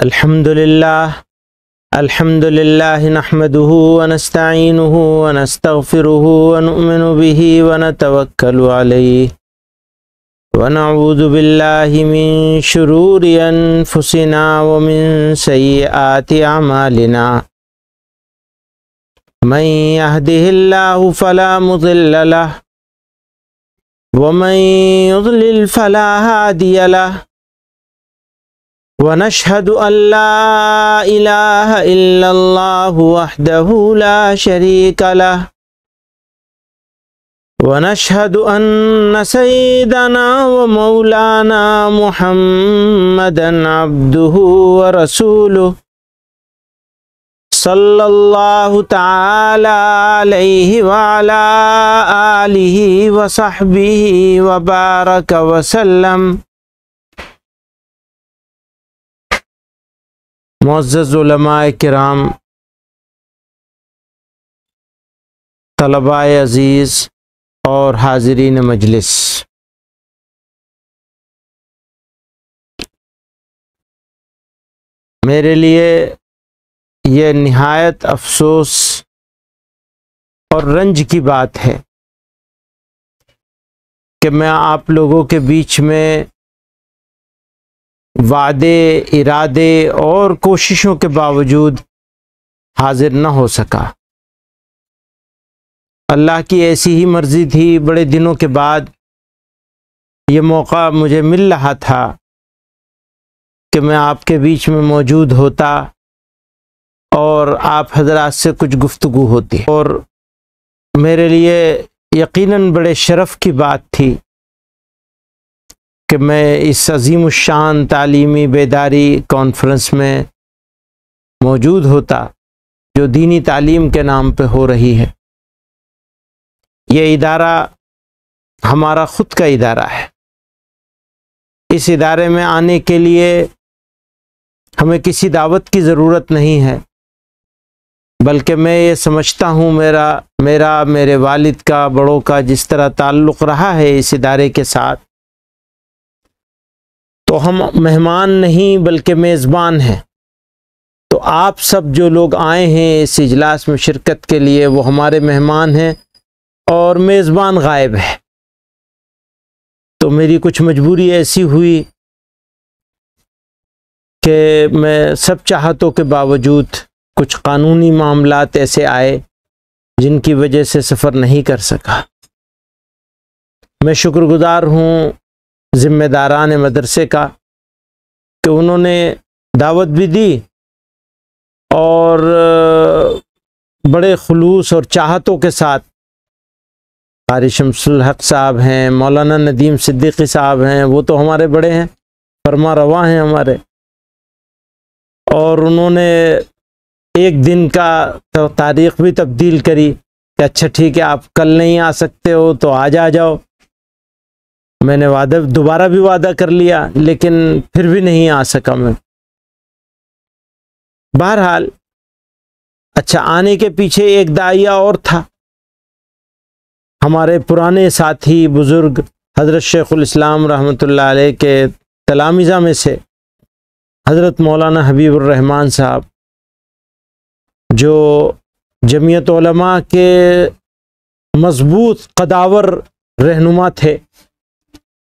अल्हम्दुलिल्लाह नहमदुहु व नस्तईनुहु व नस्तगफिरुहु व नु'मिनु बिही व नतवक्कलु अलैहि व नऊज़ु बिल्लाहि मिन शुरूरि अनफुसिना व मिन सय्यिआति अमालिना मन यहदिहिल्लाहु फला मुज़िल्ल लहु व मन युज़लिल फला हादिय लहु व नशहदु अल्ला इलाहा इल्लल्लाहु वहदहु ला शरीका लहु व नशहदु अन्न सय्यदना व मौलाना मुहम्मदन अब्दुहु व रसूलुहु सल्लल्लाहु तआला अलैहि व अला आलिहि व सहबिहि व बारक व सल्लम। मुअज़्ज़ज़ उलमाए किराम, तलबाए अज़ीज़ और हाज़रीन मजलिस, मेरे लिए ये निहायत अफ़सोस और रंज की बात है कि मैं आप लोगों के बीच में वादे, इरादे और कोशिशों के बावजूद हाजिर न हो सका। अल्लाह की ऐसी ही मर्ज़ी थी। बड़े दिनों के बाद ये मौका मुझे मिल रहा था कि मैं आपके बीच में मौजूद होता और आप हज़रात से कुछ गुफ्तगू होती, और मेरे लिए यकीनन बड़े शरफ़ की बात थी कि मैं इस अज़ीमुश्शान तालीमी बेदारी कॉन्फ्रेंस में मौजूद होता जो दीनी तालीम के नाम पे हो रही है। ये इदारा हमारा ख़ुद का इदारा है। इस इदारे में आने के लिए हमें किसी दावत की ज़रूरत नहीं है, बल्कि मैं ये समझता हूँ मेरे वालिद का, बड़ों का जिस तरह ताल्लुक़ रहा है इस इदारे के साथ, तो हम मेहमान नहीं बल्कि मेज़बान हैं। तो आप सब जो लोग आए हैं इस इजलास में शिरकत के लिए, वो हमारे मेहमान हैं और मेज़बान गायब है। तो मेरी कुछ मजबूरी ऐसी हुई कि मैं सब चाहतों के बावजूद कुछ कानूनी मामलात ऐसे आए जिनकी वजह से सफ़र नहीं कर सका। मैं शुक्रगुज़ार हूँ ज़िम्मेदारान मदरसे का कि उन्होंने दावत भी दी और बड़े खुलूस और चाहतों के साथ क़ारी शम्सुल हक़ साहब हैं, मौलाना नदीम सिद्दीकी साहब हैं, वो तो हमारे बड़े हैं, फरमा रवा हैं हमारे, और उन्होंने एक दिन का तो तारीख़ भी तब्दील करी कि अच्छा ठीक है आप कल नहीं आ सकते हो तो आज आ जाओ। मैंने दोबारा भी वादा कर लिया, लेकिन फिर भी नहीं आ सका मैं। बहरहाल अच्छा, आने के पीछे एक दाइया और था, हमारे पुराने साथी बुज़ुर्ग हज़रत शेखुल इस्लाम रहमतुल्लाह अलैह के तलामिज़ा में से हज़रत मौलाना हबीबुर रहमान साहब, जो जमीयत उलमा के मज़बूत कदावर रहनुमा थे,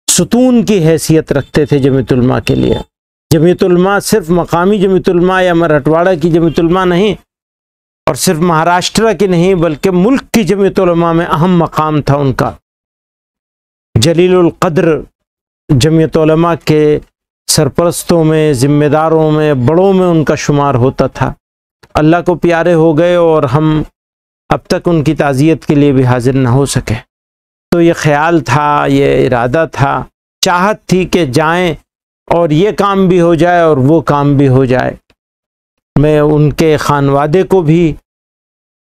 सुतून की हैसियत रखते थे जमीयत उलमा के लिए। जमीयत उलमा सिर्फ मकामी जमीयत उलमा या मराठवाड़ा की जमीयत उलमा नहीं, और सिर्फ महाराष्ट्र की नहीं, बल्कि मुल्क की जमीयत उलमा में अहम मकाम था उनका। जलीलुल क़द्र जमीयत उलमा के सरपरस्तों में, ज़िम्मेदारों में, बड़ों में उनका शुमार होता था। अल्लाह को प्यारे हो गए और हम अब तक उनकी ताज़ियत के लिए भी हाजिर न हो सके। तो ये ख्याल था, ये इरादा था, चाहत थी कि जाएं और ये काम भी हो जाए और वो काम भी हो जाए। मैं उनके खानवादे को भी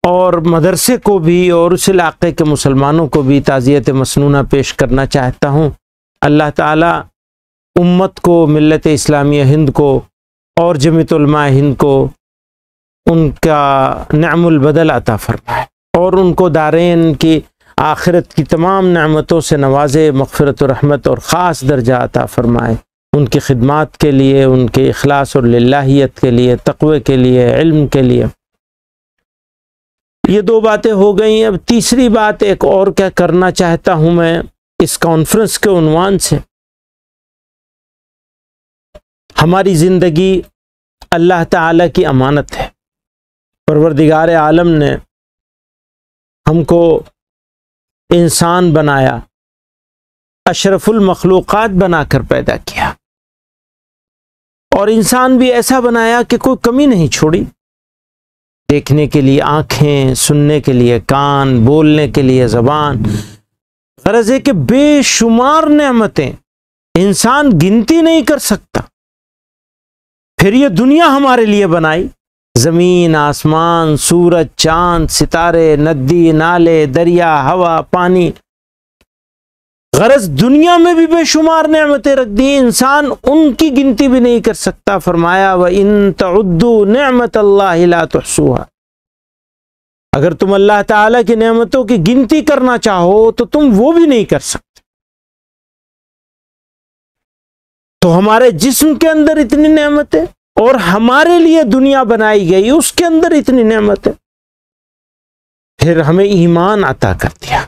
और मदरसे को भी और उस इलाक़े के मुसलमानों को भी ताज़ियत मसनूना पेश करना चाहता हूँ। अल्लाह ताला उम्मत को, मिल्लत इस्लामिया हिंद को और जमीयत उलमा हिंद को उनका नेअमुल बदल अता फरमाए और उनको दारैन की आखिरत की तमाम नेमतों से नवाजे, मग़फ़िरत और रहमत और ख़ास दर्जा अता फरमाए। उनकी खिदमत के लिए, उनके इखलास और लिल्लाहियत के लिए, तक़वे के लिए, इल्म के लिए। ये दो बातें हो गई। अब तीसरी बात एक और क्या करना चाहता हूं मैं इस कॉन्फ्रेंस के उन्वान से। हमारी ज़िंदगी अल्लाह ताला की अमानत है। परवरदिगार आलम ने हमको इंसान बनाया, अशरफुल मखलूक़ात बनाकर पैदा किया, और इंसान भी ऐसा बनाया कि कोई कमी नहीं छोड़ी। देखने के लिए आँखें, सुनने के लिए कान, बोलने के लिए ज़बान। ग़रज़ है कि बेशुमार नेमतें, इंसान गिनती नहीं कर सकता। फिर ये दुनिया हमारे लिए बनाई, ज़मीन, आसमान, सूरज, चांद, सितारे, नदी, नाले, दरिया, हवा, पानी। ग़रज़ दुनिया में भी बेशुमार नेमतें रख दी, इंसान उनकी गिनती भी नहीं कर सकता। फरमाया व इन तउद्दू निअमतल्लाहि ला तुहसूहा, अगर तुम अल्लाह ताला की नेमतों की गिनती करना चाहो तो तुम वो भी नहीं कर सकते। तो हमारे जिस्म के अंदर इतनी नेमतें, और हमारे लिए दुनिया बनाई गई उसके अंदर इतनी नेमतें। फिर हमें ईमान अता कर दिया,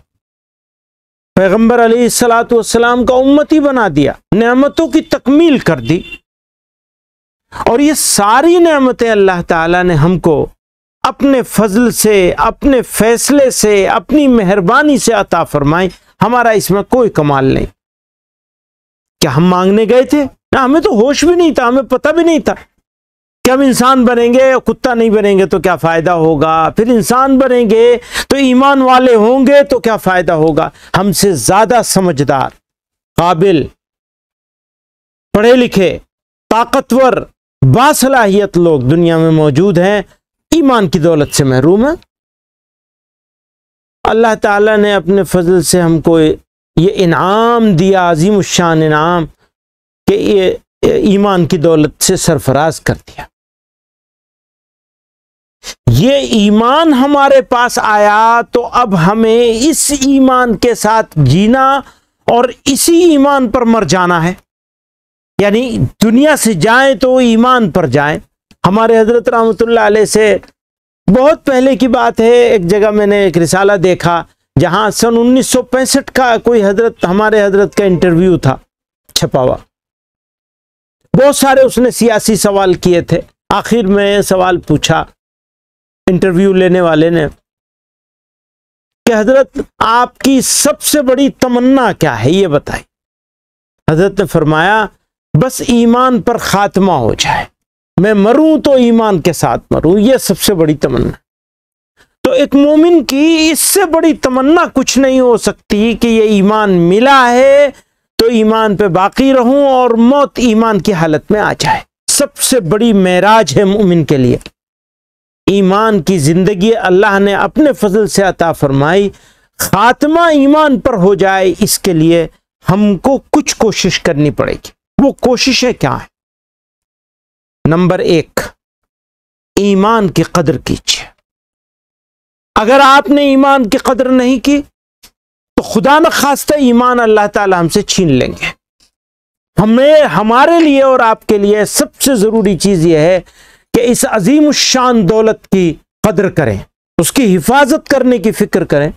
पैगंबर अलैहिस्सलातु वस्सलाम का उम्मती बना दिया, नेमतों की तकमील कर दी। और ये सारी नेमतें अल्लाह ताला ने हमको अपने फजल से, अपने फैसले से, अपनी मेहरबानी से अता फरमाई। हमारा इसमें कोई कमाल नहीं। क्या हम मांगने गए थे? ना, हमें तो होश भी नहीं था, हमें पता भी नहीं था कि हम इंसान बनेंगे, कुत्ता नहीं बनेंगे तो क्या फायदा होगा, फिर इंसान बनेंगे तो ईमान वाले होंगे तो क्या फायदा होगा। हमसे ज्यादा समझदार, काबिल, पढ़े लिखे, ताकतवर, बासलाहियत लोग दुनिया में मौजूद हैं, ईमान की दौलत से महरूम है। अल्लाह ताला ने अपने फजल से हमको ये इनाम दिया, अजीम शान इनाम, कि ये ईमान की दौलत से सरफराज कर दिया। ये ईमान हमारे पास आया तो अब हमें इस ईमान के साथ जीना और इसी ईमान पर मर जाना है। यानी दुनिया से जाएं तो ईमान पर जाएं। हमारे हजरत रहमतुल्लाह अलैह से बहुत पहले की बात है, एक जगह मैंने एक रिसाला देखा जहां सन 1965 का कोई हजरत, हमारे हजरत का इंटरव्यू था छपा हुआ। बहुत सारे उसने सियासी सवाल किए थे। आखिर में सवाल पूछा इंटरव्यू लेने वाले ने कि हजरत आपकी सबसे बड़ी तमन्ना क्या है, ये बताइए। हजरत ने फरमाया बस ईमान पर खात्मा हो जाए, मैं मरूं तो ईमान के साथ मरूं, ये सबसे बड़ी तमन्ना। तो एक मोमिन की इससे बड़ी तमन्ना कुछ नहीं हो सकती कि ये ईमान मिला है तो ईमान पे बाकी रहूं और मौत ईमान की हालत में आ जाए। सबसे बड़ी मेराज है मोमिन के लिए। ईमान की जिंदगी अल्लाह ने अपने फजल से अता फरमाई, खात्मा ईमान पर हो जाए, इसके लिए हमको कुछ कोशिश करनी पड़ेगी। वो कोशिशें क्या है? नंबर 1, ईमान की कदर कीजिए। अगर आपने ईमान की कदर नहीं की तो खुदा न खास्ता ईमान अल्लाह ताला हमसे छीन लेंगे। हमें, हमारे लिए और आपके लिए सबसे जरूरी चीज यह है कि इस अजीम शान दौलत की कदर करें, उसकी हिफाजत करने की फिक्र करें।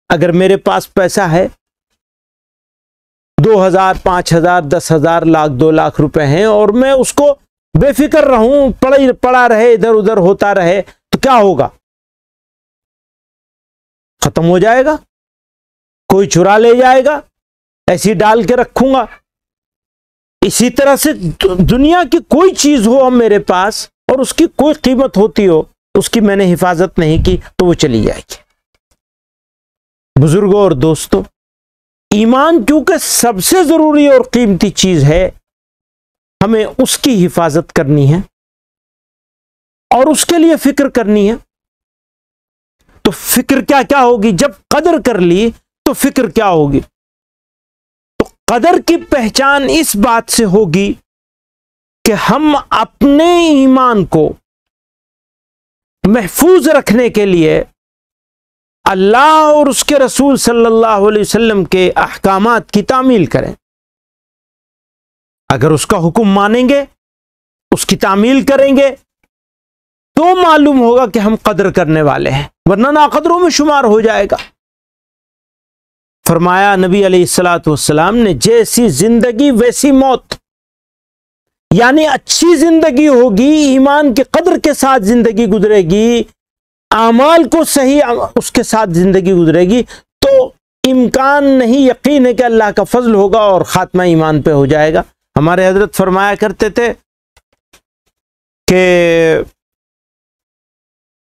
अगर मेरे पास पैसा है, 2000, 5000, 10,000, लाख, 2 लाख रुपए हैं और मैं उसको बेफिक्र रहूं, पड़ा रहे, इधर उधर होता रहे, तो क्या होगा? खत्म हो जाएगा, कोई चुरा ले जाएगा, ऐसी डाल के रखूंगा। इसी तरह से दुनिया की कोई चीज हो हम मेरे पास और उसकी कोई कीमत होती हो, उसकी मैंने हिफाजत नहीं की तो वो चली जाएगी। बुजुर्गों और दोस्तों, ईमान चूंकि सबसे जरूरी और कीमती चीज है, हमें उसकी हिफाजत करनी है और उसके लिए फिक्र करनी है। तो फिक्र क्या क्या होगी? जब कदर कर ली तो फिक्र क्या होगी? तो कदर की पहचान इस बात से होगी कि हम अपने ईमान को महफूज रखने के लिए अल्लाह और उसके रसूल सल्लल्लाहु अलैहि वसल्लम के अहकामात की तामील करें। अगर उसका हुक्म मानेंगे, उसकी तामील करेंगे, तो मालूम होगा कि हम कदर करने वाले हैं, वरना नाकदरों में शुमार हो जाएगा। फरमाया नबी अलैहिस्सलातु वस्सलाम ने, जैसी जिंदगी वैसी मौत, यानी अच्छी जिंदगी होगी, ईमान के कदर के साथ जिंदगी गुजरेगी, आमाल को सही उसके साथ जिंदगी गुजरेगी, तो इम्कान नहीं, यकीन है कि अल्लाह का फजल होगा और खात्मा ईमान पे हो जाएगा। हमारे हजरत फरमाया करते थे कि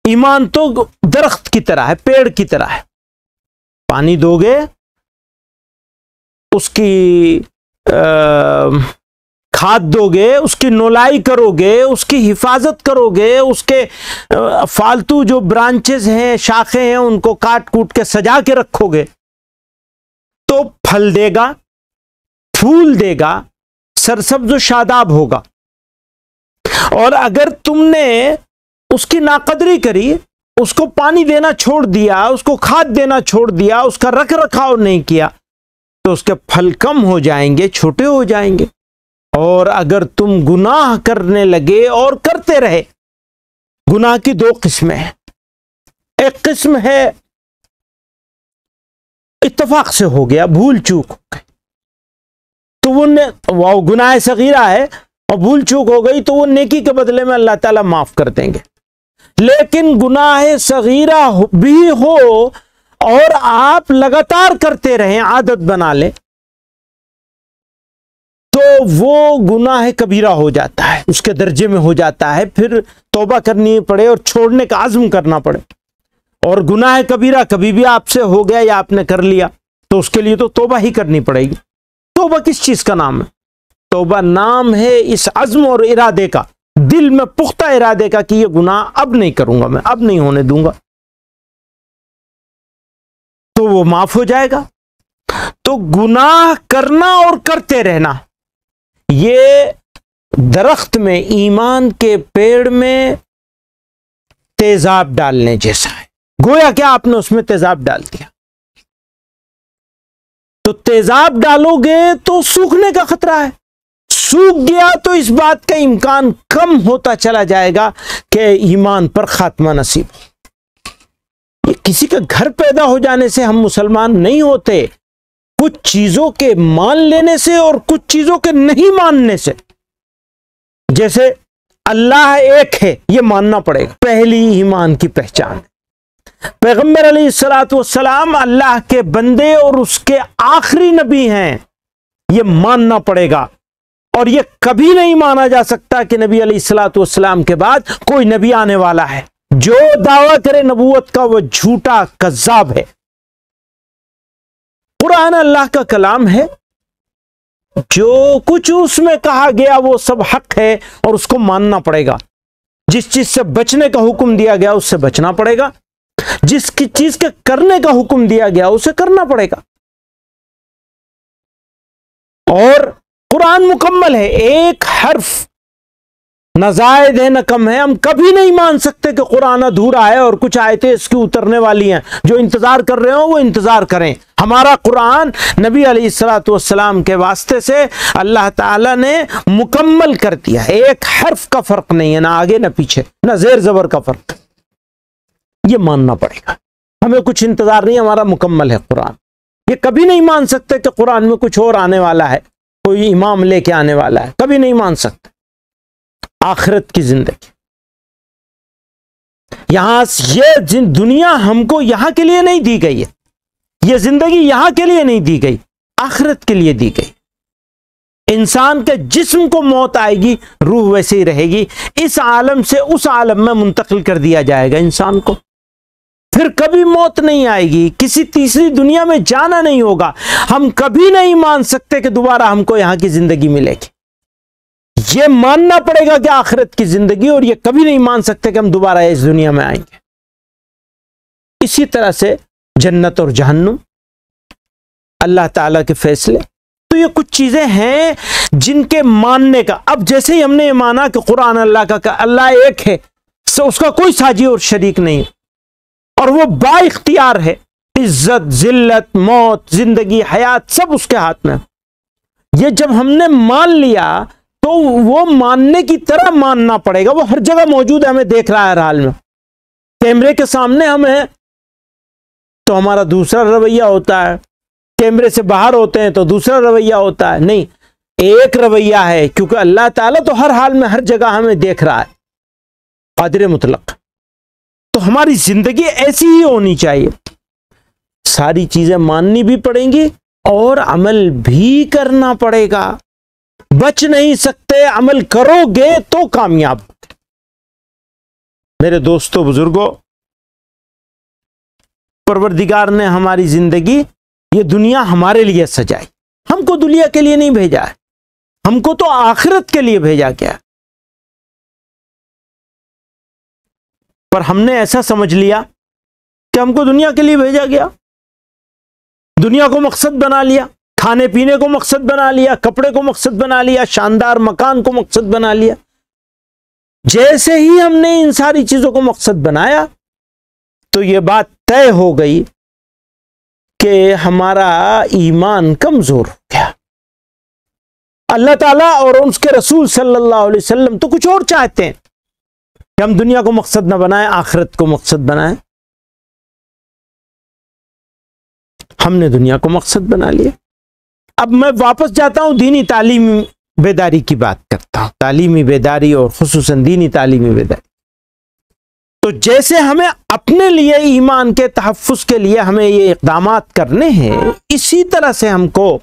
ईमान तो दरख्त की तरह है, पेड़ की तरह है, पानी दोगे, उसकी खाद दोगे, उसकी नौलाई करोगे, उसकी हिफाजत करोगे, उसके फालतू जो ब्रांचेस हैं, शाखें हैं, उनको काट कूट के सजा के रखोगे, तो फल देगा, फूल देगा, सरसब्ज व शादाब होगा। और अगर तुमने उसकी नाकदरी करी, उसको पानी देना छोड़ दिया, उसको खाद देना छोड़ दिया, उसका रख रखाव नहीं किया, तो उसके फल कम हो जाएंगे, छोटे हो जाएंगे। और अगर तुम गुनाह करने लगे और करते रहे, गुनाह की दो किस्में हैं। एक किस्म है इत्तेफाक से हो गया, भूल चूक हो गई, तो वो गुनाह सगीरा है और भूल चूक हो गई, तो वो नेकी के बदले में अल्लाह ताला माफ कर देंगे। लेकिन गुनाह सगीरा भी हो और आप लगातार करते रहें, आदत बना लें, तो वो गुनाह कबीरा हो जाता है, उसके दर्जे में हो जाता है, फिर तौबा करनी पड़े और छोड़ने का आज़म करना पड़े। और गुनाह कबीरा कभी भी आपसे हो गया या आपने कर लिया, तो उसके लिए तो तौबा ही करनी पड़ेगी। तौबा किस चीज का नाम है? तौबा नाम है इस अज़्म और इरादे का, दिल में पुख्ता इरादे का कि ये गुनाह अब नहीं करूंगा, मैं अब नहीं होने दूंगा, तो वो माफ हो जाएगा। तो गुनाह करना और करते रहना, ये दरख्त में, ईमान के पेड़ में तेजाब डालने जैसा है। गोया क्या आपने उसमें तेजाब डाल दिया, तो तेजाब डालोगे तो सूखने का खतरा है। सूख गया तो इस बात का इम्कान कम होता चला जाएगा कि ईमान पर खात्मा नसीब। ये किसी के घर पैदा हो जाने से हम मुसलमान नहीं होते, कुछ चीजों के मान लेने से और कुछ चीजों के नहीं मानने से। जैसे अल्लाह एक है, यह मानना पड़ेगा, पहली ईमान की पहचान। पैगंबर अलैहिस्सलातु वस्सलाम अल्लाह के बंदे और उसके आखिरी नबी हैं, यह मानना पड़ेगा। और यह कभी नहीं माना जा सकता कि नबी अलैहिस्सलातु वस्सलाम के बाद कोई नबी आने वाला है। जो दावा करे नबूवत का वो झूठा कज़्ज़ाब है। कुरान अल्लाह का कलाम है, जो कुछ उसमें कहा गया वो सब हक है और उसको मानना पड़ेगा। जिस चीज से बचने का हुक्म दिया गया उससे बचना पड़ेगा, जिस चीज के करने का हुक्म दिया गया उसे करना पड़ेगा। और कुरान मुकम्मल है, एक हर्फ न ज़ायद है न कम है। हम कभी नहीं मान सकते कि कुरान अधूरा है और कुछ आयतें इसकी उतरने वाली हैं। जो इंतजार कर रहे हो वो इंतजार करें। हमारा कुरान नबी अलैहिस्सलातु वस्सलाम के वास्ते से अल्लाह ताला ने मुकम्मल कर दिया, एक हर्फ का फर्क नहीं है, ना आगे ना पीछे, ना जेर जबर का फर्क। ये मानना पड़ेगा, हमें कुछ इंतजार नहीं, हमारा मुकम्मल है कुरान। ये कभी नहीं मान सकते कि कुरान में कुछ और आने वाला है, कोई इमाम लेके आने वाला है, कभी नहीं मान सकते। आखिरत की जिंदगी, यहां ये दुनिया हमको यहां के लिए नहीं दी गई है, ये जिंदगी यहां के लिए नहीं दी गई, आखिरत के लिए दी गई। इंसान के जिस्म को मौत आएगी, रूह वैसे ही रहेगी, इस आलम से उस आलम में मुंतकिल कर दिया जाएगा इंसान को। फिर कभी मौत नहीं आएगी, किसी तीसरी दुनिया में जाना नहीं होगा। हम कभी नहीं मान सकते कि दोबारा हमको यहां की जिंदगी मिलेगी। यह मानना पड़ेगा कि आखिरत की जिंदगी, और यह कभी नहीं मान सकते कि हम दोबारा इस दुनिया में आएंगे। इसी तरह से जन्नत और जहन्नुम, अल्लाह ताला के फैसले, तो ये कुछ चीजें हैं जिनके मानने का। अब जैसे ही हमने ये माना कि कुरान अल्लाह का, अल्लाह एक है, तो उसका कोई साजी और शरीक नहीं, और वो बाइख्तियार है, इज्जत, जिल्लत, मौत, जिंदगी, हयात सब उसके हाथ में। ये जब हमने मान लिया तो वो मानने की तरह मानना पड़ेगा। वो हर जगह मौजूद है, हमें देख रहा है हर हाल में, कैमरे के सामने हम हैं तो हमारा दूसरा रवैया होता है, कैमरे से बाहर होते हैं तो दूसरा रवैया होता है। नहीं, एक रवैया है, क्योंकि अल्लाह ताला तो हर हाल में हर जगह हमें देख रहा है, कादिर मुतलक। तो हमारी जिंदगी ऐसी ही होनी चाहिए, सारी चीजें माननी भी पड़ेंगी और अमल भी करना पड़ेगा। बच नहीं सकते, अमल करोगे तो कामयाब। मेरे दोस्तों बुजुर्गों, परवरदिगार ने हमारी जिंदगी, ये दुनिया हमारे लिए सजाई, हमको दुनिया के लिए नहीं भेजा है, हमको तो आखिरत के लिए भेजा गया। पर हमने ऐसा समझ लिया कि हमको दुनिया के लिए भेजा गया, दुनिया को मकसद बना लिया, खाने पीने को मकसद बना लिया, कपड़े को मकसद बना लिया, शानदार मकान को मकसद बना लिया। जैसे ही हमने इन सारी चीजों को मकसद बनाया तो यह बात तय हो गई कि हमारा ईमान कमजोर हो गया। अल्लाह ताला और उसके रसूल सल्लल्लाहु अलैहि वसल्लम तो कुछ और चाहते हैं कि हम दुनिया को मकसद न बनाएं, आखिरत को मकसद बनाएं। हमने दुनिया को मकसद बना लिया। अब मैं वापस जाता हूं, दीनी तालीमी बेदारी की बात करता हूं, तालीमी बेदारी और खुसूसन दीनी तालीमी बेदारी। तो जैसे हमें अपने लिए ईमान के तहफ्फुज के लिए हमें ये इक़दामात करने हैं, इसी तरह से हमको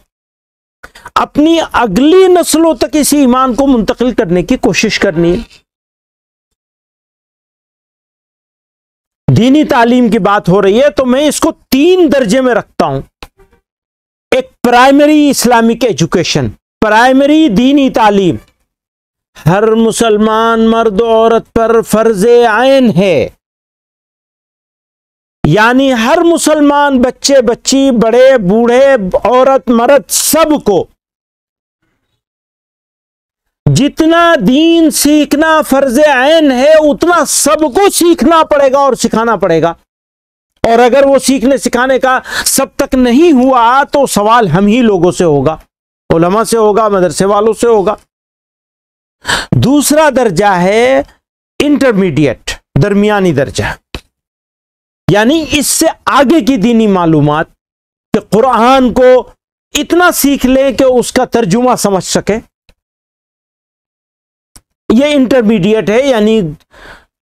अपनी अगली नस्लों तक इसी ईमान को मुंतकिल करने की कोशिश करनी है। दीनी तालीम की बात हो रही है तो मैं इसको 3 दर्जे में रखता हूं। एक प्राइमरी इस्लामिक एजुकेशन, प्राइमरी दीनी तालीम, हर मुसलमान मर्द औरत पर फर्ज़े आइन है। यानी हर मुसलमान बच्चे बच्ची, बड़े बूढ़े, औरत मर्द, सबको जितना दीन सीखना फर्ज़े आइन है उतना सबको सीखना पड़ेगा और सिखाना पड़ेगा। और अगर वो सीखने सिखाने का सब तक नहीं हुआ तो सवाल हम ही लोगों से होगा, उलमा से होगा, मदरसे वालों से होगा। दूसरा दर्जा है इंटरमीडिएट, दरमियानी दर्जा, यानी इससे आगे की दीनी मालूमात, कि कुरान को इतना सीख ले कि उसका तर्जुमा समझ सके। यह इंटरमीडिएट है, यानी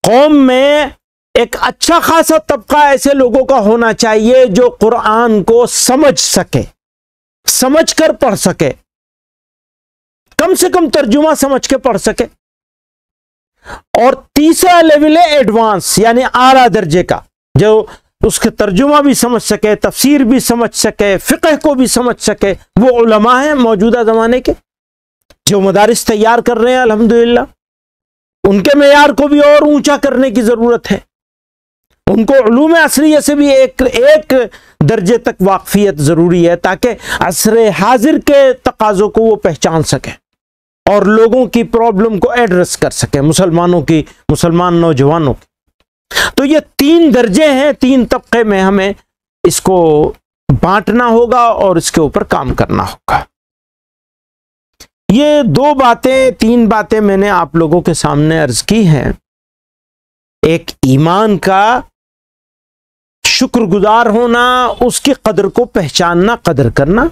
कौम में एक अच्छा खासा तबका ऐसे लोगों का होना चाहिए जो कुरान को समझ सके, समझ कर पढ़ सके, कम से कम तर्जुमा समझ के पढ़ सके। और तीसरा लेवल है एडवांस, यानी आला दर्जे का, जो उसके तर्जुमा भी समझ सके, तफसीर भी समझ सके, फिक़ह को भी समझ सके। वो उलमा हैं मौजूदा जमाने के जो मदारिस तैयार कर रहे हैं, अल्हम्दुलिल्लाह। उनके मेयार को भी और ऊंचा करने की जरूरत है। उनको उलूम असरिया से भी एक दर्जे तक वाकफियत जरूरी है, ताकि असरे हाजिर के तकाजों को वो पहचान सके और लोगों की प्रॉब्लम को एड्रेस कर सके, मुसलमानों की, मुसलमान नौजवानों की। तो ये 3 दर्जे हैं, 3 तबके में हमें इसको बांटना होगा और इसके ऊपर काम करना होगा। ये 2 बातें, 3 बातें मैंने आप लोगों के सामने अर्ज की हैं। एक ईमान का शुक्रगुजार होना, उसकी कदर को पहचानना, कदर करना।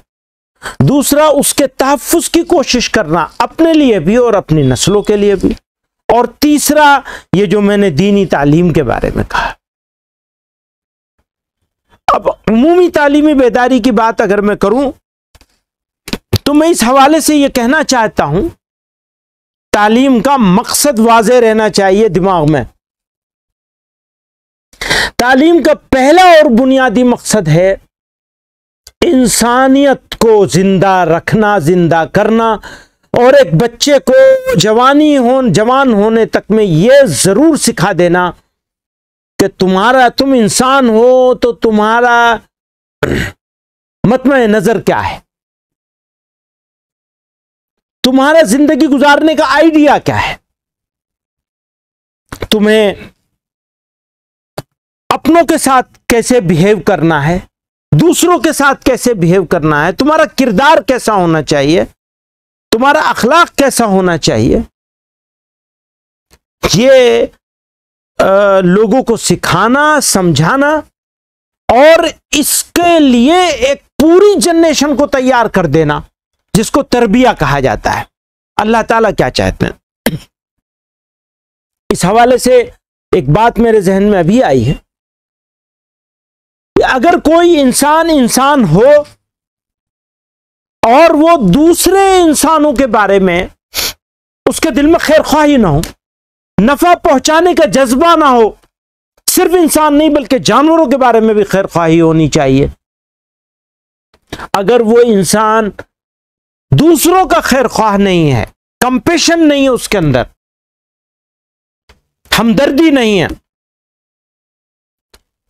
दूसरा, उसके तहफ्फुज की कोशिश करना, अपने लिए भी और अपनी नस्लों के लिए भी। और तीसरा, ये जो मैंने दीनी तालीम के बारे में कहा। अब उमूमी तालीमी बेदारी की बात अगर मैं करूं तो मैं इस हवाले से यह कहना चाहता हूं, तालीम का मकसद वाज़ेह रहना चाहिए दिमाग में। तालीम का पहला और बुनियादी मकसद है इंसानियत को जिंदा रखना, जिंदा करना। और एक बच्चे को जवान होने तक में यह जरूर सिखा देना कि तुम इंसान हो तो तुम्हारा मतमे नजर क्या है, तुम्हारा जिंदगी गुजारने का आइडिया क्या है, तुम्हें अपनों के साथ कैसे बिहेव करना है, दूसरों के साथ कैसे बिहेव करना है, तुम्हारा किरदार कैसा होना चाहिए, तुम्हारा अखलाक कैसा होना चाहिए, ये लोगों को सिखाना, समझाना और इसके लिए एक पूरी जनरेशन को तैयार कर देना, जिसको तरबिया कहा जाता है। अल्लाह ताला क्या चाहते हैं, इस हवाले से एक बात मेरे जहन में अभी आई है कि अगर कोई इंसान हो और वो दूसरे इंसानों के बारे में उसके दिल में खैर ख्वाही ना हो, नफा पहुंचाने का जज्बा ना हो, सिर्फ इंसान नहीं बल्कि जानवरों के बारे में भी खैर ख्वाही होनी चाहिए। अगर वो इंसान दूसरों का खैर ख्वाह नहीं है, कंपेशन नहीं है उसके अंदर, हमदर्दी नहीं है,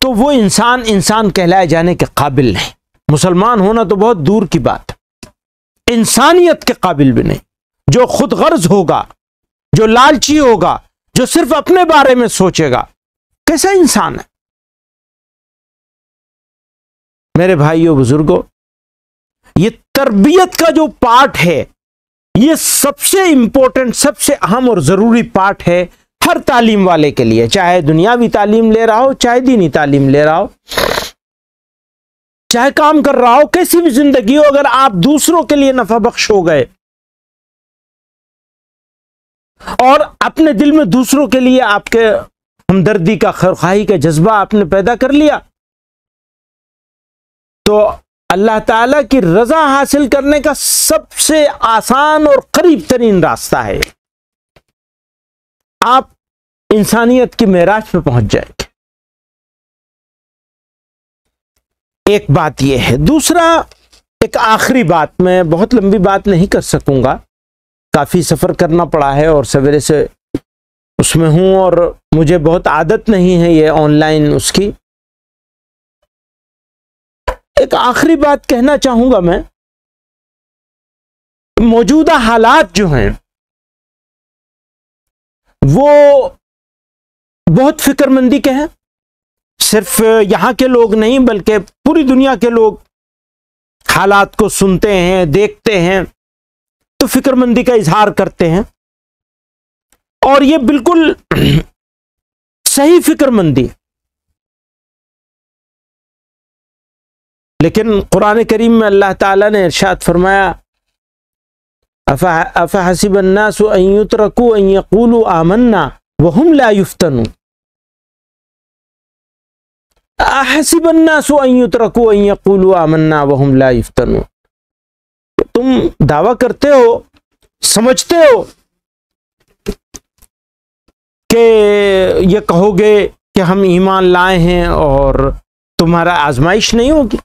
तो वो इंसान कहलाए जाने के काबिल नहीं। मुसलमान होना तो बहुत दूर की बात है, इंसानियत के काबिल भी नहीं। जो खुद गर्ज होगा, जो लालची होगा, जो सिर्फ अपने बारे में सोचेगा, कैसा इंसान है। मेरे भाइयों बुजुर्गों, ये तरबियत का जो पार्ट है, ये सबसे इंपॉर्टेंट, सबसे अहम और जरूरी पार्ट है हर तालीम वाले के लिए, चाहे दुनियावी तालीम ले रहा हो, चाहे दीनी तालीम ले रहा हो, चाहे काम कर रहा हो, कैसी भी जिंदगी हो, अगर आप दूसरों के लिए नफा बख्श हो गए और अपने दिल में दूसरों के लिए आपके हमदर्दी का, खैरख्वाही का जज्बा आपने पैदा कर लिया, तो अल्लाह ताला की रजा हासिल करने का सबसे आसान और करीब तरीन रास्ता है। आप इंसानियत की मेराज पे पहुंच जाएंगे। एक बात यह है। दूसरा, एक आखिरी बात, मैं बहुत लंबी बात नहीं कर सकूंगा, काफी सफर करना पड़ा है और सवेरे से उसमें हूं और मुझे बहुत आदत नहीं है ये ऑनलाइन उसकी। एक आखिरी बात कहना चाहूंगा मैं, मौजूदा हालात जो हैं वो बहुत फिक्रमंदी के हैं। सिर्फ यहां के लोग नहीं बल्कि पूरी दुनिया के लोग हालात को सुनते हैं, देखते हैं तो फिक्रमंदी का इजहार करते हैं, और ये बिल्कुल सही फिक्रमंदी। लेकिन कुरान करीम में अल्लाह ताला ने इरशाद फरमाया, अफहसिबन नासु अन युत्रकू अन यक़ूलू आमन्ना वहुम ला युफ्तनून। अहसिबन नासु अन युत्रकू अन यक़ूलू आमन्ना वहुम ला युफ्तनून। तुम दावा करते हो, समझते हो कि ये कहोगे कि हम ईमान लाए हैं और तुम्हारा आजमाइश नहीं होगी।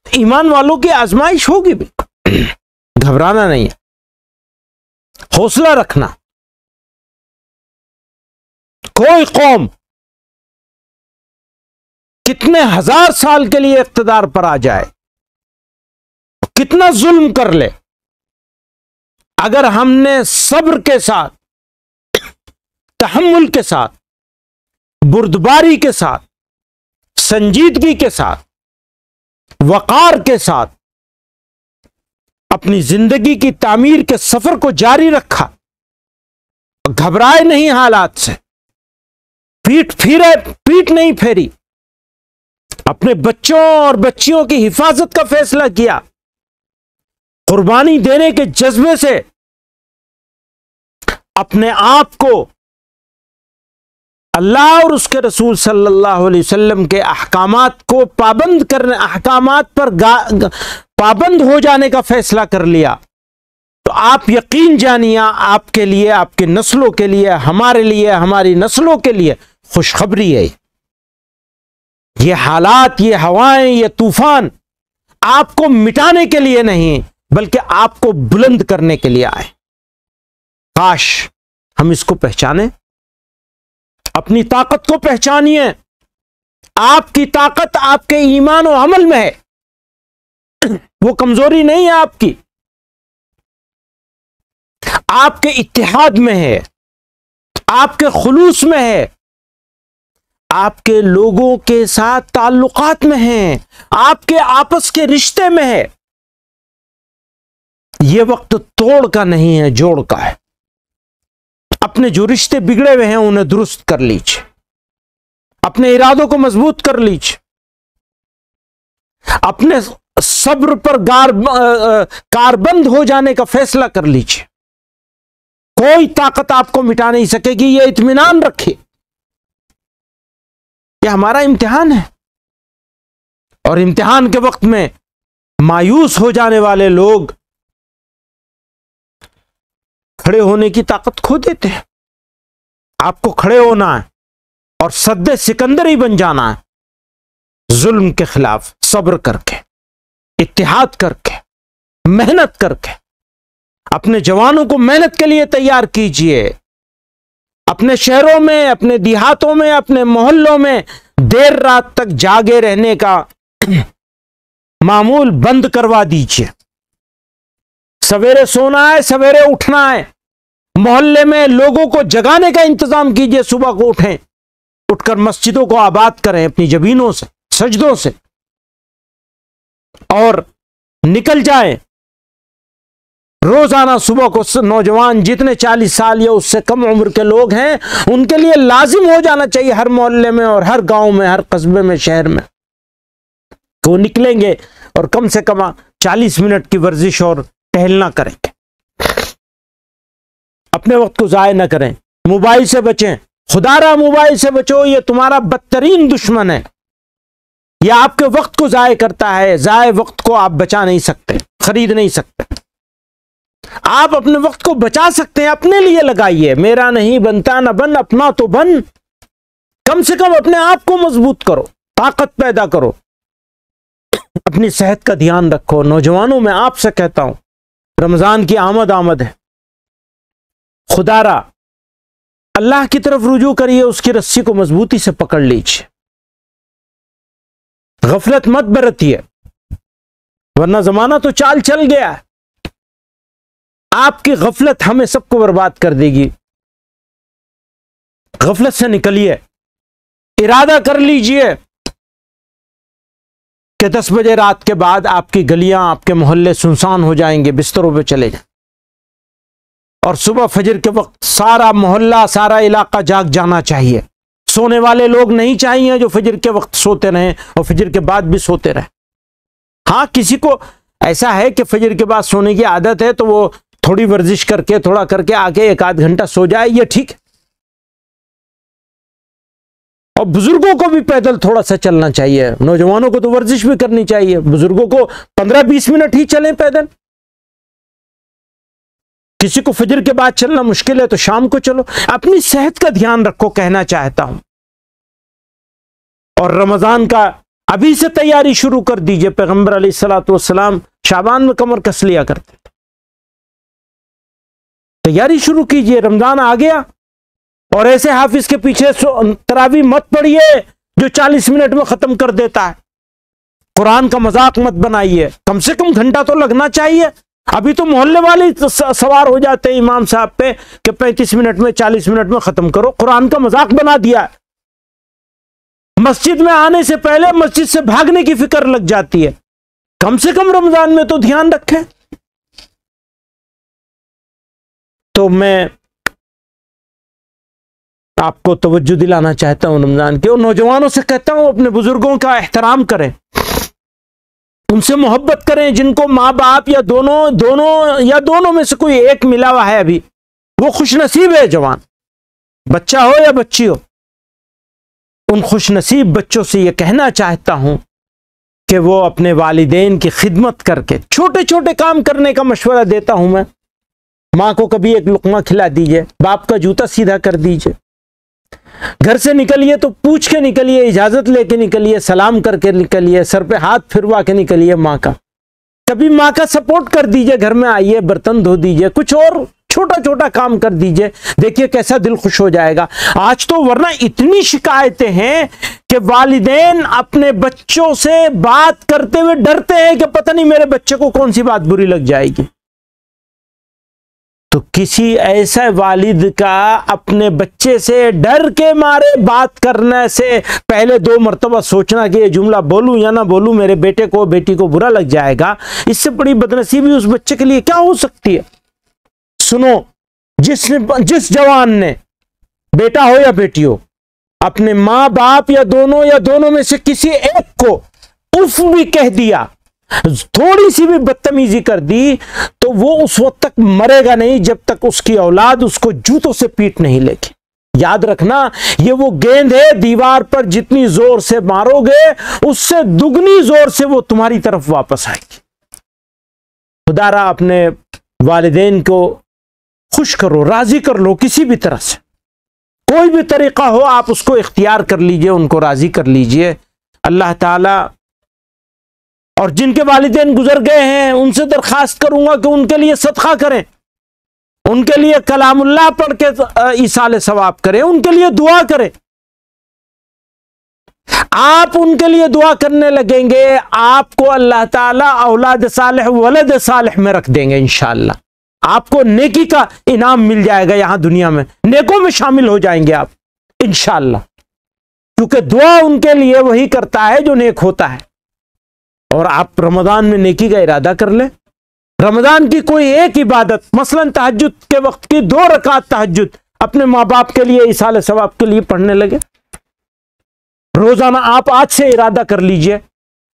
ईमान वालों की आजमाइश होगी, बिल्कुल घबराना नहीं है, हौसला रखना। कोई कौम कितने हजार साल के लिए इख्तिदार पर आ जाए, कितना जुल्म कर ले, अगर हमने सब्र के साथ, तहम्मुल के साथ, बुर्दबारी के साथ, संजीदगी के साथ, वकार के साथ अपनी जिंदगी की तामीर के सफर को जारी रखा, घबराए नहीं हालात से, पीठ नहीं फेरी, अपने बच्चों और बच्चियों की हिफाजत का फैसला किया, कुर्बानी देने के जज्बे से अपने आप को अल्लाह और उसके रसूल सल्लल्लाहु अलैहि वसल्लम के अहकामात को पाबंद करने, अहकामात पर पाबंद हो जाने का फैसला कर लिया, तो आप यकीन जानिए आपके लिए, आपके नस्लों के लिए, हमारे लिए, हमारी नस्लों के लिए खुशखबरी है। ये हालात, ये हवाएं, ये तूफान आपको मिटाने के लिए नहीं बल्कि आपको बुलंद करने के लिए आए। काश हम इसको पहचाने, अपनी ताकत को पहचानिए। आपकी ताकत आपके ईमान और अमल में है, वो कमजोरी नहीं है आपकी, आपके इत्तेहाद में है, आपके खुलूस में है, आपके लोगों के साथ ताल्लुकात में है, आपके आपस के रिश्ते में है। ये वक्त तोड़ का नहीं है, जोड़ का है। अपने जो रिश्ते बिगड़े हुए हैं उन्हें दुरुस्त कर लीजिए, अपने इरादों को मजबूत कर लीजिए, अपने सब्र पर कारबंद हो जाने का फैसला कर लीजिए। कोई ताकत आपको मिटा नहीं सकेगी, यह इत्मीनान रखिए। यह हमारा इम्तिहान है, और इम्तिहान के वक्त में मायूस हो जाने वाले लोग खड़े होने की ताकत खो देते हैं। आपको खड़े होना है और सद्दे सिकंदर ही बन जाना है, जुल्म के खिलाफ सब्र करके, इत्तिहाद करके, मेहनत करके। अपने जवानों को मेहनत के लिए तैयार कीजिए। अपने शहरों में, अपने देहातों में, अपने मोहल्लों में देर रात तक जागे रहने का मामूल बंद करवा दीजिए। सवेरे सोना है, सवेरे उठना है। मोहल्ले में लोगों को जगाने का इंतजाम कीजिए। सुबह को उठें, उठकर मस्जिदों को आबाद करें अपनी जबीनों से, सजदों से, और निकल जाएं। रोजाना सुबह को नौजवान जितने 40 साल या उससे कम उम्र के लोग हैं, उनके लिए लाजिम हो जाना चाहिए हर मोहल्ले में और हर गांव में, हर कस्बे में, शहर में, वो निकलेंगे और कम से कम 40 मिनट की वर्जिश और टहलना करेंगे। अपने वक्त को जाया न करें। मोबाइल से बचें, खुदारा मोबाइल से बचो, ये तुम्हारा बदतरीन दुश्मन है। यह आपके वक्त को जाया करता है। जाए वक्त को आप बचा नहीं सकते, खरीद नहीं सकते। आप अपने वक्त को बचा सकते हैं, अपने लिए लगाइए। मेरा नहीं बनता न बन, अपना तो बन। कम से कम अपने आप को मजबूत करो, ताकत पैदा करो, अपनी सेहत का ध्यान रखो। नौजवानों में आपसे कहता हूं, रमजान की आमद है। खुदारा अल्लाह की तरफ रुजू करिए, उसकी रस्सी को मजबूती से पकड़ लीजिए। गफलत मत बरतिए, वरना जमाना तो चाल चल गया है। आपकी गफलत हमें सबको बर्बाद कर देगी। गफलत से निकलिए। इरादा कर लीजिए कि 10 बजे रात के बाद आपकी गलियां, आपके मोहल्ले सुनसान हो जाएंगे, बिस्तरों पे चले जाएं, और सुबह फजर के वक्त सारा मोहल्ला, सारा इलाका जाग जाना चाहिए। सोने वाले लोग नहीं चाहिए जो फजर के वक्त सोते रहें और फजर के बाद भी सोते रहें। हाँ, किसी को ऐसा है कि फजर के बाद सोने की आदत है, तो वो थोड़ी वर्जिश करके, थोड़ा करके आके 1 आध घंटा सो जाए, ये ठीक। और बुजुर्गों को भी पैदल थोड़ा सा चलना चाहिए। नौजवानों को तो वर्जिश भी करनी चाहिए, बुजुर्गों को 15-20 मिनट ही चलें पैदल। किसी को फजर के बाद चलना मुश्किल है तो शाम को चलो। अपनी सेहत का ध्यान रखो, कहना चाहता हूं। और रमजान का अभी से तैयारी शुरू कर दीजिए। पैगंबर अलैहिस्सलातु वस्सलाम शाबान में कमर कस लिया करते थे। तैयारी शुरू कीजिए, रमजान आ गया। और ऐसे हाफिज के पीछे तरावी मत पढ़िए जो 40 मिनट में खत्म कर देता है। कुरान का मजाक मत बनाइए, कम से कम घंटा तो लगना चाहिए। अभी तो मोहल्ले वाले सवार हो जाते हैं इमाम साहब पे कि 35 मिनट में, 40 मिनट में खत्म करो। कुरान का मजाक बना दिया है। मस्जिद में आने से पहले मस्जिद से भागने की फिक्र लग जाती है। कम से कम रमजान में तो ध्यान रखें। तो मैं आपको तवज्जो दिलाना चाहता हूं रमजान के, और नौजवानों से कहता हूं अपने बुजुर्गों का एहतराम करें, उनसे मोहब्बत करें। जिनको माँ बाप या दोनों में से कोई एक मिला हुआ है अभी, वो खुशनसीब है। जवान बच्चा हो या बच्ची हो, उन खुशनसीब बच्चों से ये कहना चाहता हूं कि वो अपने वालिदैन की खिदमत करके, छोटे छोटे काम करने का मशवरा देता हूं मैं। माँ को कभी एक लुकमा खिला दीजिए, बाप का जूता सीधा कर दीजिए। घर से निकलिए तो पूछ के निकलिए, इजाजत लेके निकलिए, सलाम करके निकलिए, सर पे हाथ फिरवा के निकलिए माँ का। कभी माँ का सपोर्ट कर दीजिए, घर में आइए, बर्तन धो दीजिए, कुछ और छोटा छोटा काम कर दीजिए। देखिए कैसा दिल खुश हो जाएगा। आज तो वरना इतनी शिकायतें हैं कि वालिदैन अपने बच्चों से बात करते हुए डरते हैं कि पता नहीं मेरे बच्चे को कौन सी बात बुरी लग जाएगी। तो किसी ऐसे वालिद का अपने बच्चे से डर के मारे बात करने से पहले 2 मरतबा सोचना कि ये जुमला बोलूं या ना बोलूं, मेरे बेटे को बेटी को बुरा लग जाएगा, इससे बड़ी बदनसीबी उस बच्चे के लिए क्या हो सकती है। सुनो, जिस जवान ने, बेटा हो या बेटी हो, अपने माँ बाप या दोनों में से किसी एक को उफ भी कह दिया, थोड़ी सी भी बदतमीजी कर दी, तो वो उस वक्त तक मरेगा नहीं जब तक उसकी औलाद उसको जूतों से पीट नहीं लेगी। याद रखना, ये वो गेंद है, दीवार पर जितनी जोर से मारोगे उससे दुगनी जोर से वो तुम्हारी तरफ वापस आएगी। खुदारा अपने वालिदैन को खुश करो, राजी कर लो, किसी भी तरह से, कोई भी तरीका हो आप उसको इख्तियार कर लीजिए, उनको राजी कर लीजिए। अल्लाह ताला, और जिनके वालिदैन गुजर गए हैं उनसे दरखास्त करूंगा कि उनके लिए सदका करें, उनके लिए कलामुल्लाह पढ़ के ईसाल सवाब करें, उनके लिए दुआ करें। आप उनके लिए दुआ करने लगेंगे, आपको अल्लाह ताला औलाद सालिह वलद सालिह में रख देंगे इंशाअल्लाह। आपको नेकी का इनाम मिल जाएगा, यहां दुनिया में नेकों में शामिल हो जाएंगे आप इंशाअल्लाह, क्योंकि दुआ उनके लिए वही करता है जो नेक होता है। और आप रमजान में नेकी का इरादा कर लें। रमजान की कोई एक इबादत, मसलन तहज्जुद के वक्त की 2 रकात तहज्जुद अपने माँ बाप के लिए, ईसाल सवाब के लिए पढ़ने लगे। रोजाना आप आज से इरादा कर लीजिए,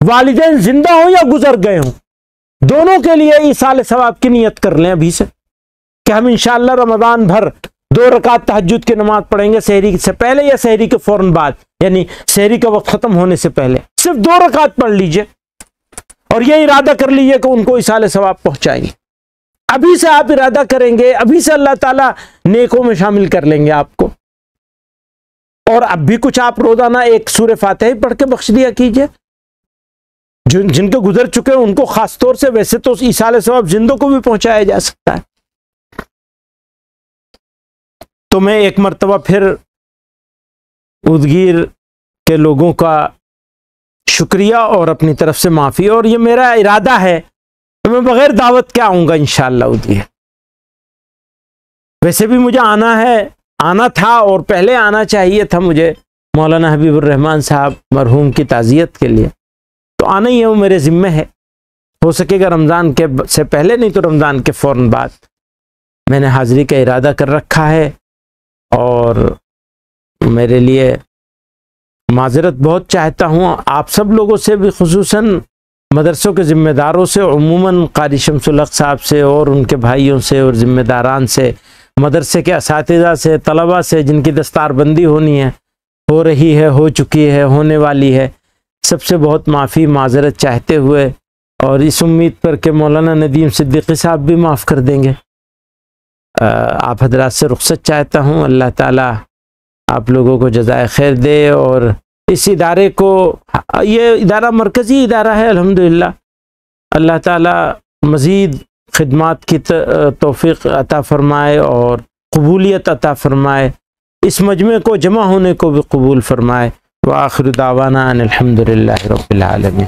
वालिदैन जिंदा हो या गुजर गए हों, दोनों के लिए ईसाल सवाब की नियत कर लें अभी से कि हम इंशाअल्लाह रमजान भर 2 रकात तहज्जुद की नमाज पढ़ेंगे, सहरी से पहले या सहरी के फौरन बाद, यानी सहरी का वक्त खत्म होने से पहले सिर्फ 2 रकात पढ़ लीजिए और ये इरादा कर लीजिए कि उनको ईसाल सवाब पहुंचाएंगे। अभी से आप इरादा करेंगे, अभी से अल्लाह ताला नेकों में शामिल कर लेंगे आपको। और अब भी कुछ आप रोजाना एक सूरह फातिहा पढ़ के बख्श दिया कीजिए। जिनके गुजर चुके हैं उनको खास तौर से, वैसे तो ईसाल सवाब जिंदों को भी पहुंचाया जा सकता है। तो मैं एक मर्तबा फिर उदगीर के लोगों का शुक्रिया और अपनी तरफ से माफी, और ये मेरा इरादा है तो मैं बगैर दावत के आऊंगा इंशाअल्लाह उदगीर। वैसे भी मुझे आना था और पहले आना चाहिए था मुझे मौलाना हबीबुर रहमान साहब मरहूम की ताज़ियत के लिए, तो आना ही है, वो मेरे ज़िम्मे है। हो सकेगा रमज़ान के से पहले, नहीं तो रमज़ान के फ़ौरन बाद मैंने हाज़िरी का इरादा कर रखा है। और मेरे लिए माज़रत बहुत चाहता हूँ आप सब लोगों से भी, खुसूसन मदरसों के ज़िम्मेदारों से, उमूमन क़ारी शम्सुल हक़ साहब से और उनके भाइयों से और ज़िम्मेदारान से, मदरसे के असातिज़ा से, तलबा से जिनकी दस्तारबंदी होनी है, हो रही है, हो चुकी है, होने वाली है, सबसे बहुत माफ़ी माज़रत चाहते हुए और इस उम्मीद पर कि मौलाना नदीम सिद्दीकी साहब भी माफ़ कर देंगे, आप हजरात से रुख़्सत चाहता हूँ। अल्लाह ताला आप लोगों को जज़ाए खैर दे। और इस इदारे को, ये इदारा मरकज़ी इदारा है अल्हम्दुलिल्लाह, अल्लाह ताला मज़ीद खिदमात की तौफ़ीक़ अता फ़रमाए और क़बूलियत अता फ़रमाए, इस मजमे को जमा होने को भी कबूल फ़रमाए। व आखिर दावाना अनिल हम्दुलिल्लाहि रब्बिल आलमीन।